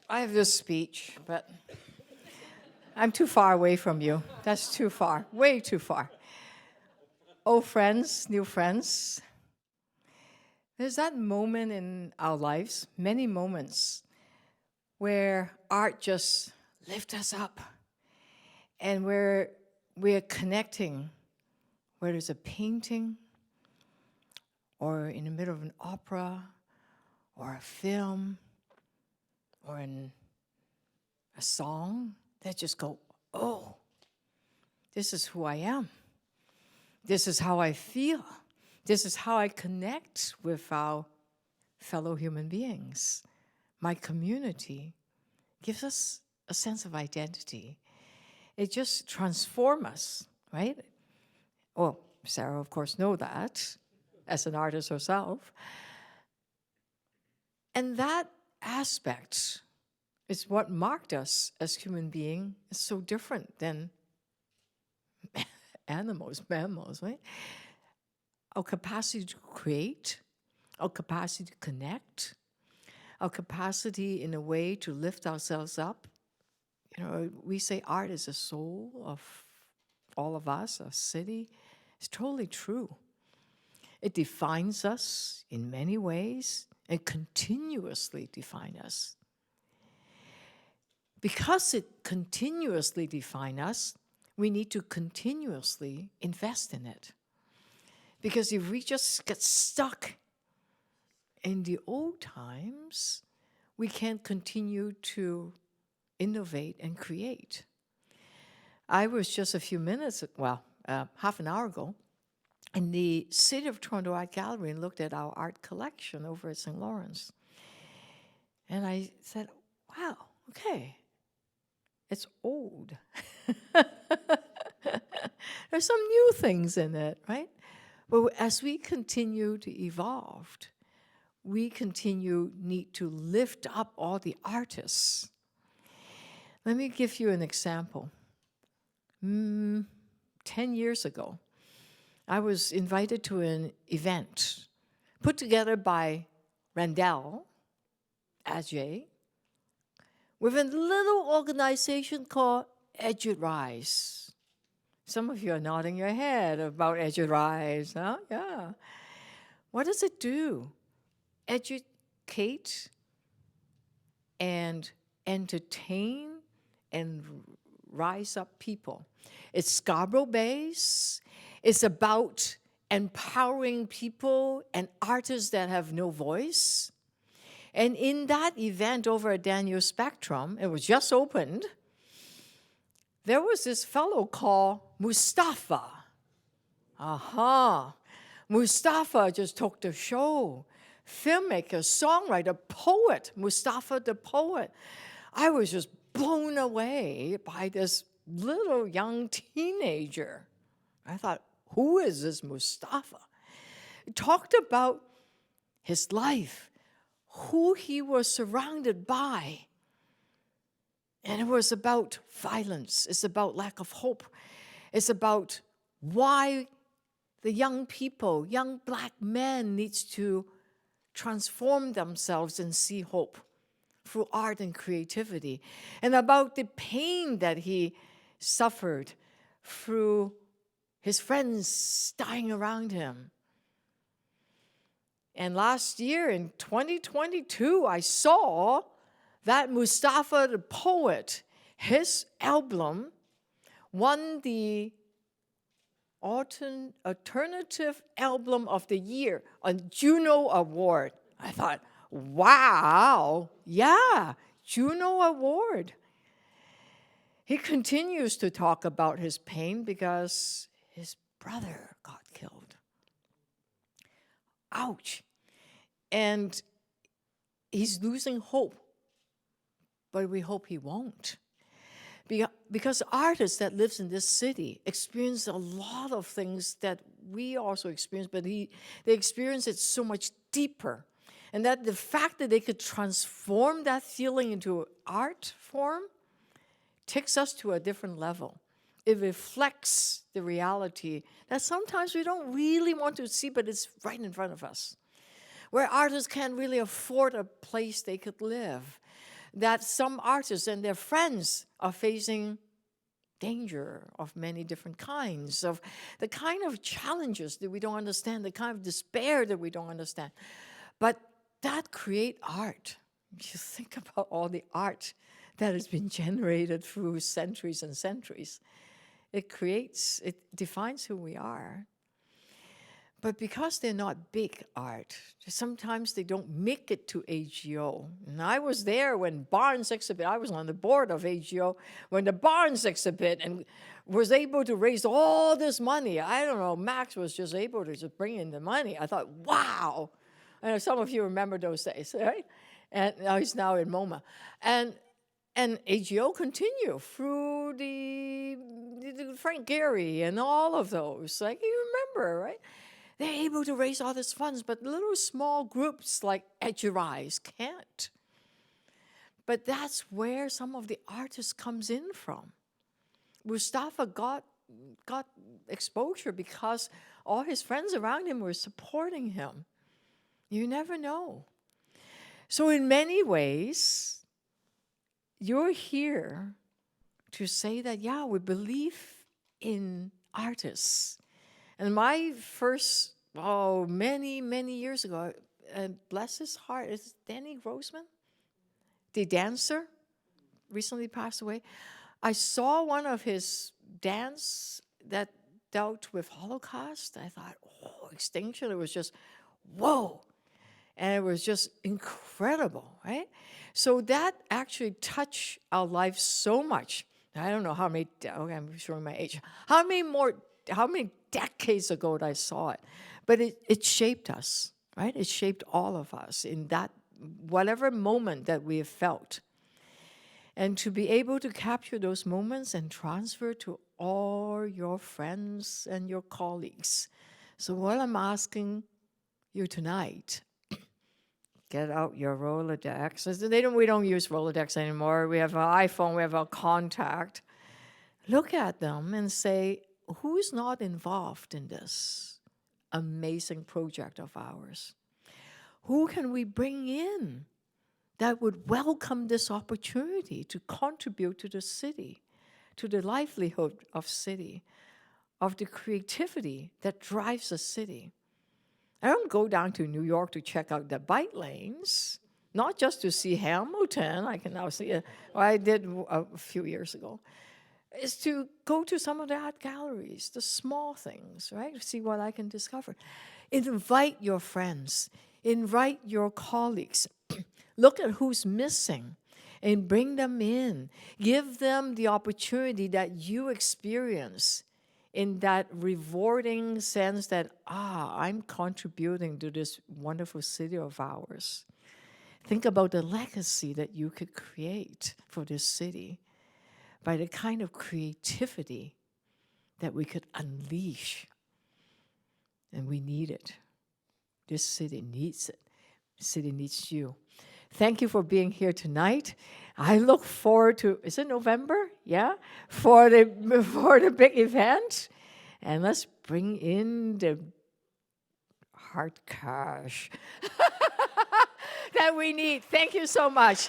I have this speech, but I'm too far away from you. That's too far, way too far. Old friends, new friends. There's that moment in our lives, many moments, where art just lifts us up and where we're connecting, where there's a painting or in the middle of an opera or a film or in a song that just go, oh, this is who I am. This is how I feel. This is how I connect with our fellow human beings. My community gives us a sense of identity. It just transforms us, right? Well, Sarah, of course, knows that as an artist herself. And that aspect is what marked us as human beings. It's so different than animals, mammals, right? Our capacity to create, our capacity to connect, our capacity in a way to lift ourselves up. You know, we say art is the soul of all of us, a city. It's totally true. It defines us in many ways and continuously defines us. Because it continuously defines us, we need to continuously invest in it. Because if we just get stuck in the old times, we can't continue to innovate and create. I was just a few minutes, half an hour ago, in the City of Toronto Art Gallery and looked at our art collection over at St. Lawrence. And I said, wow, okay, it's old. There's some new things in it, right? But as we continue to evolve, we need to lift up all the artists. Let me give you an example. 10 years ago, I was invited to an event put together by Randell Ajay with a little organization called EduRise. Some of you are nodding your head about EduRise, huh? Yeah. What does it do? Educate and entertain and rise up people. It's Scarborough-based. It's about empowering people and artists that have no voice. And in that event over at Daniel Spectrum, it was just opened, there was this fellow called Mustafa. Mustafa just took the show. Filmmaker, songwriter, poet, Mustafa the poet. I was just blown away by this little young teenager. I thought, who is this Mustafa? He talked about his life, who he was surrounded by. And it was about violence. It's about lack of hope. It's about why the young people, young black men needs to transform themselves and see hope through art and creativity. And about the pain that he suffered through his friends dying around him. And last year in 2022, I saw that Mustafa the poet, his album won the Alternative Album of the Year on Juno Award. I thought, wow, yeah, Juno Award. He continues to talk about his pain because his brother got killed. Ouch. And he's losing hope. But we hope he won't. Because artists that lives in this city experience a lot of things that we also experience, but they experience it so much deeper. And that the fact that they could transform that feeling into art form takes us to a different level. It reflects the reality that sometimes we don't really want to see, but it's right in front of us. Where artists can't really afford a place they could live. that some artists and their friends are facing danger of many different kinds, of the kind of challenges that we don't understand, the kind of despair that we don't understand. But that create art. You think about all the art that has been generated through centuries and centuries. It defines who we are. But because they're not big art, sometimes they don't make it to AGO. And I was there when Barnes exhibit, I was on the board of AGO, when the Barnes exhibit and was able to raise all this money. I don't know, Max was just able to just bring in the money. I thought, wow. I know some of you remember those days, right? And now he's now in MoMA. And AGO continue through the Frank Gehry and all of those. Like, you remember, right? They're able to raise all these funds, but little small groups like Edgerize can't. But that's where some of the artists comes in from. Mustafa got exposure because all his friends around him were supporting him. You never know. So in many ways, you're here to say that, yeah, we believe in artists. And my first, many, many years ago, bless his heart, is Danny Grossman, the dancer, recently passed away. I saw one of his dance that dealt with Holocaust. I thought, extinction, it was just, whoa. And it was just incredible, right? So that actually touched our lives so much. I don't know how many, I'm showing my age. How many decades ago I saw it? But it shaped us, right? It shaped all of us in that, whatever moment that we have felt. And to be able to capture those moments and transfer to all your friends and your colleagues. So what I'm asking you tonight, get out your Rolodex. We don't use Rolodex anymore. We have an iPhone, we have a contact. Look at them and say, who's not involved in this amazing project of ours? Who can we bring in that would welcome this opportunity to contribute to the city, to the livelihood of city, of the creativity that drives the city? I don't go down to New York to check out the bike lanes, not just to see Hamilton. I can now see it. I did a few years ago. Is to go to some of the art galleries, the small things, right? See what I can discover. Invite your friends. Invite your colleagues. Look at who's missing and bring them in. Give them the opportunity that you experience in that rewarding sense that, I'm contributing to this wonderful city of ours. Think about the legacy that you could create for this city by the kind of creativity that we could unleash. And we need it. This city needs it. The city needs you. Thank you for being here tonight. I look forward to, is it November? Yeah? For the big event. And let's bring in the hard cash that we need. Thank you so much.